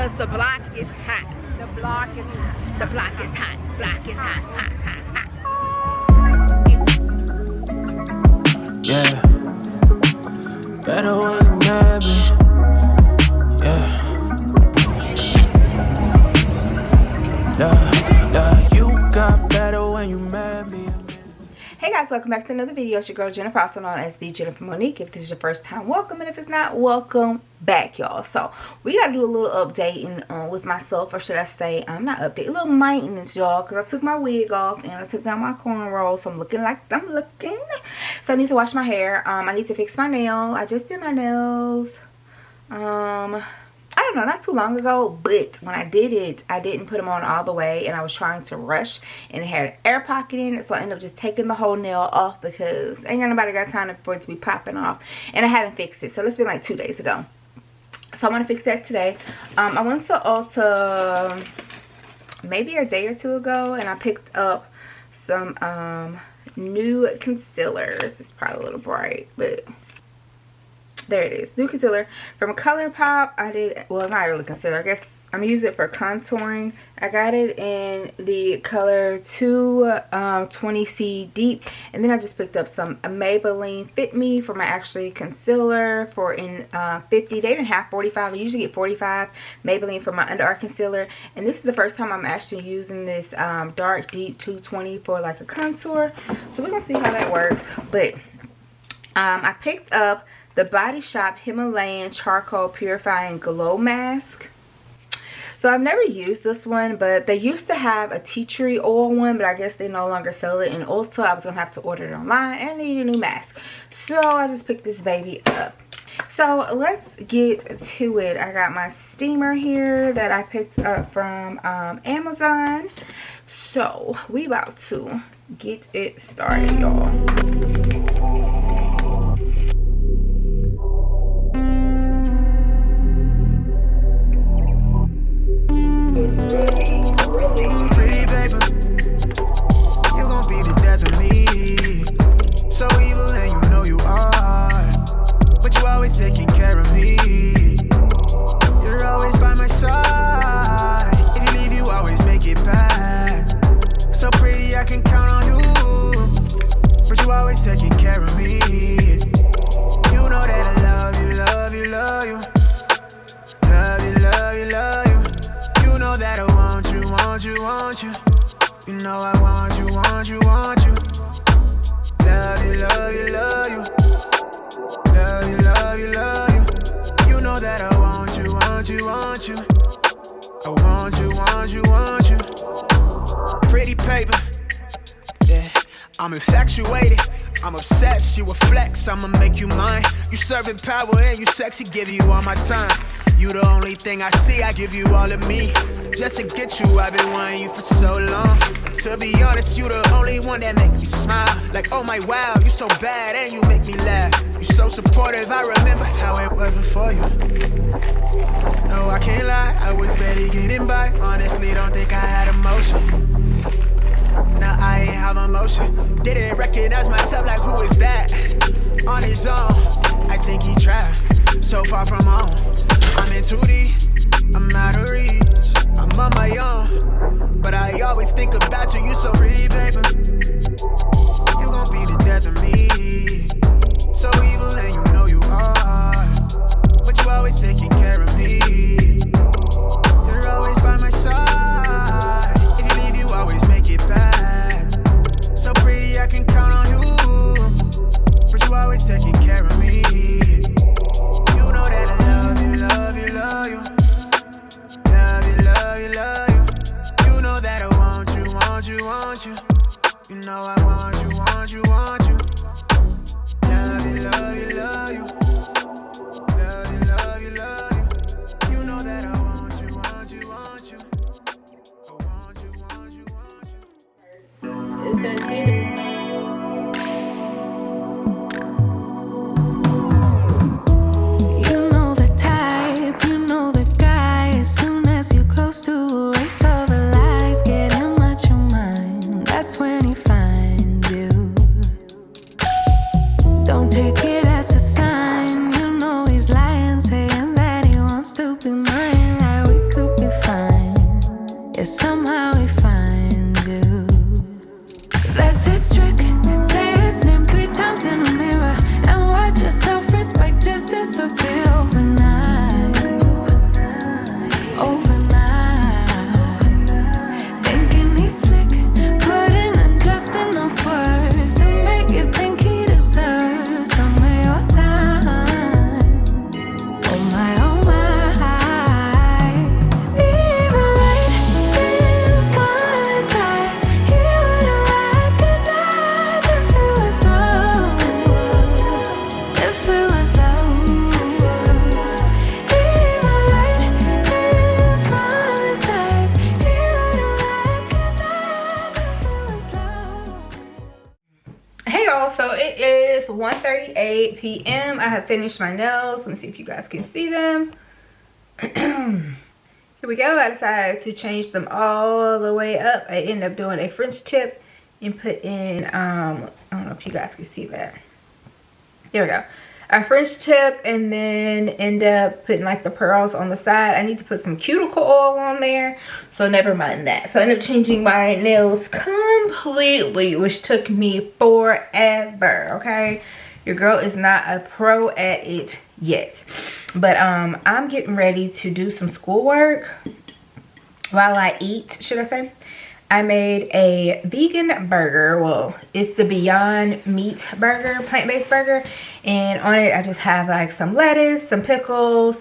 The block is hot. The block is hot. The block is hot. Block is hot. Hot, hot, hot. Yeah. Better when you mad me. Yeah. You got better when you mad me. Hey guys, welcome back to another video. It's your girl Jennifer, also known as TheJenniferMonique. If this is your first time, welcome, and if it's not, welcome back, y'all. So we gotta do a little updating with myself, or should I say, not update, a little maintenance, y'all, because I took my wig off and I took down my cornrows, so I'm looking like I'm looking. So I need to wash my hair. I need to fix my nail. I just did my nails. I don't know, not too long ago, but when I did it, I didn't put them on all the way, and I was trying to rush, and it had an air pocket in it, so I ended up just taking the whole nail off because ain't nobody got time for it to be popping off, and I haven't fixed it. So it's been like 2 days ago, so I'm gonna fix that today. I went to Ulta maybe a day or two ago, and I picked up some new concealers. It's probably a little bright, but there it is, new concealer from ColourPop. I did, well, not really concealer, I guess I'm using it for contouring. I got it in the color 220C Deep, and then I just picked up some Maybelline Fit Me for my actually concealer for in 50. They didn't have 45. I usually get 45 Maybelline for my under eye concealer, and this is the first time I'm actually using this dark deep 220 for like a contour. So we're gonna see how that works. But I picked up the Body Shop Himalayan Charcoal Purifying Glow Mask. So I've never used this one, but they used to have a tea tree oil one, but I guess they no longer sell it in Ulta. I was gonna have to order it online, and I need a new mask, so I just picked this baby up. So let's get to it. I got my steamer here that I picked up from Amazon, so we about to get it started, y'all. Pretty baby, you gon' be the death of me. So evil and you know you are, but you always taking care of me. You're always by my side. If you leave, you always make it back. So pretty, I can count on you, but you always taking care of me. You know that I love you, love you, love you. Love you, love you, love you. You know that I want you, want you, want you. You know I want you, want you, want you. Love you, love you, love you. Love you, love you, love you. You know that I want you, want you, want you. I want you, want you, want you. Pretty paper, yeah. I'm infatuated, I'm obsessed. You a flex, I'ma make you mine. You serving power and you sexy, give you all my time. You the only thing I see, I give you all of me. Just to get you, I've been wanting you for so long. To be honest, you the only one that make me smile. Like, oh my wow, you so bad and you make me laugh. You so supportive, I remember how it was before you. No, I can't lie, I was barely getting by. Honestly, don't think I had emotion. Now I ain't have emotion. Didn't recognize myself, like who is that? On his own, I think he tried. So far from home, I'm in 2D, I'm out of reach, I'm on my own, but I always think about you, you so pretty, baby. You gon' be the death of me. So evil and you know you are, but you always taking care of me. You're always by my side. If you leave, you always make it back. So pretty, I can count on you, but you always taking care of me. You know that I love you, love you, love you. Love you, love you, love you. You know that I want you, want you, want you. You know I want you, want you, want you. Love you, love you, love you. Love you, love you, love you. You know that I want you, want you, want you. I want you, want you, want you. It says either. You know the type, you know the guy. As soon as you're close to erase all the lies, get him out your mind. That's when he finds you. 1:38 p.m. I have finished my nails. Let me see if you guys can see them. Here we go. I decided to change them all the way up. I ended up doing a French tip and put in, I don't know if you guys can see that. There we go. A French tip, and then end up putting like the pearls on the side. I need to put some cuticle oil on there, so never mind that. So I ended up changing my nails completely, which took me forever, okay? Your girl is not a pro at it yet. But I'm getting ready to do some schoolwork while I eat, should I say. I made a vegan burger. Well, it's the Beyond Meat burger, plant-based burger. And on it, I just have like some lettuce, some pickles,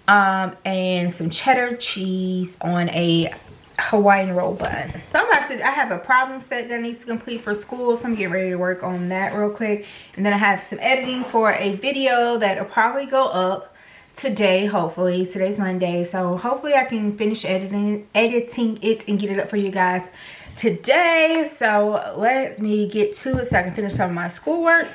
and some cheddar cheese on a Hawaiian roll bun. So I have a problem set that I need to complete for school. So I'm getting ready to work on that real quick. And then I have some editing for a video that'll probably go up today, hopefully. Today's Monday, so hopefully I can finish editing it and get it up for you guys today. So let me get to it so I can finish some of my schoolwork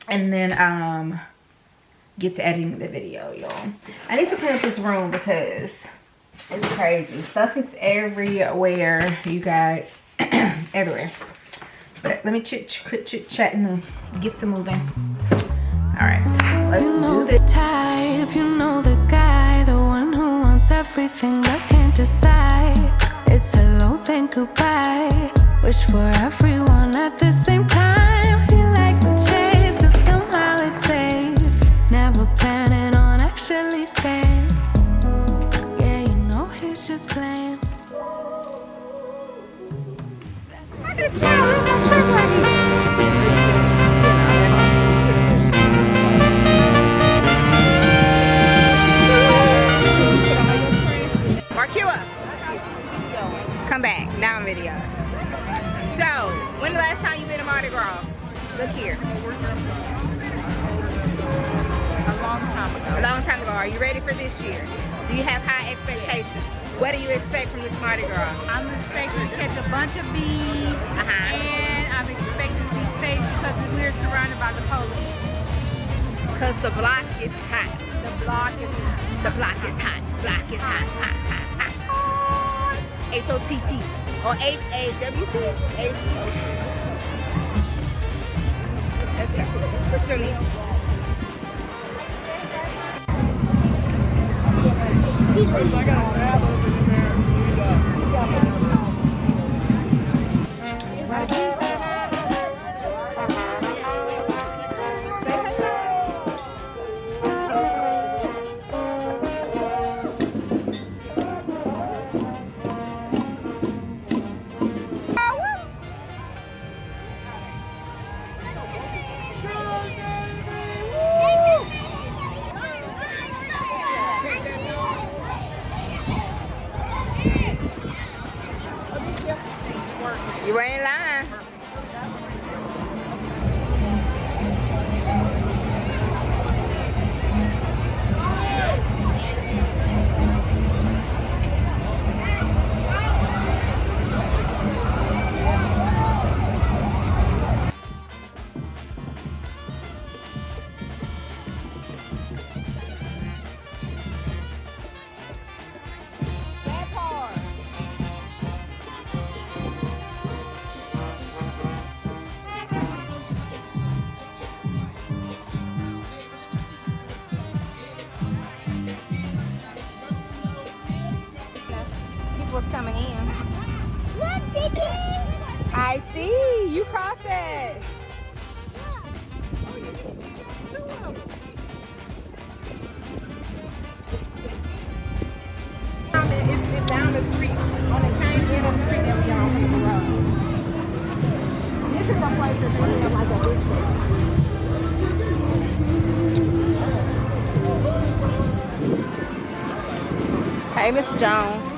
and then get to editing the video, y'all. I need to clean up this room because it's crazy. Stuff is everywhere, you guys. Everywhere. But let me quit chit-chatting and get to moving. Alright, let's You know do this. the type, you know the guy, the one who wants everything but can't decide. It's hello, then goodbye. Wish for everyone at the same time. He likes to chase, cause somehow it's safe. Never planning on actually staying. Yeah, you know he's just playing. Come back, now I'm video. So, when the last time you been to Mardi Gras? Look here. A long time ago. A long time ago. Are you ready for this year? Do you have high expectations? What do you expect from this Mardi Gras? I'm expecting to catch a bunch of bees, and I'm expecting to be safe because we're surrounded by the police. Because the block is hot. The block is hot. The block is hot. Block is hot. Hot, hot, hot. H-O-T-T. Or H-A-W-T. H-O-T-T. What's your name? You ain't lying. What's coming in? Look, Tiki! I see. You caught that. It's down the street. On the same end of the street that we are on the road. This is a place that's really like a big place. Hey, Mr. Jones.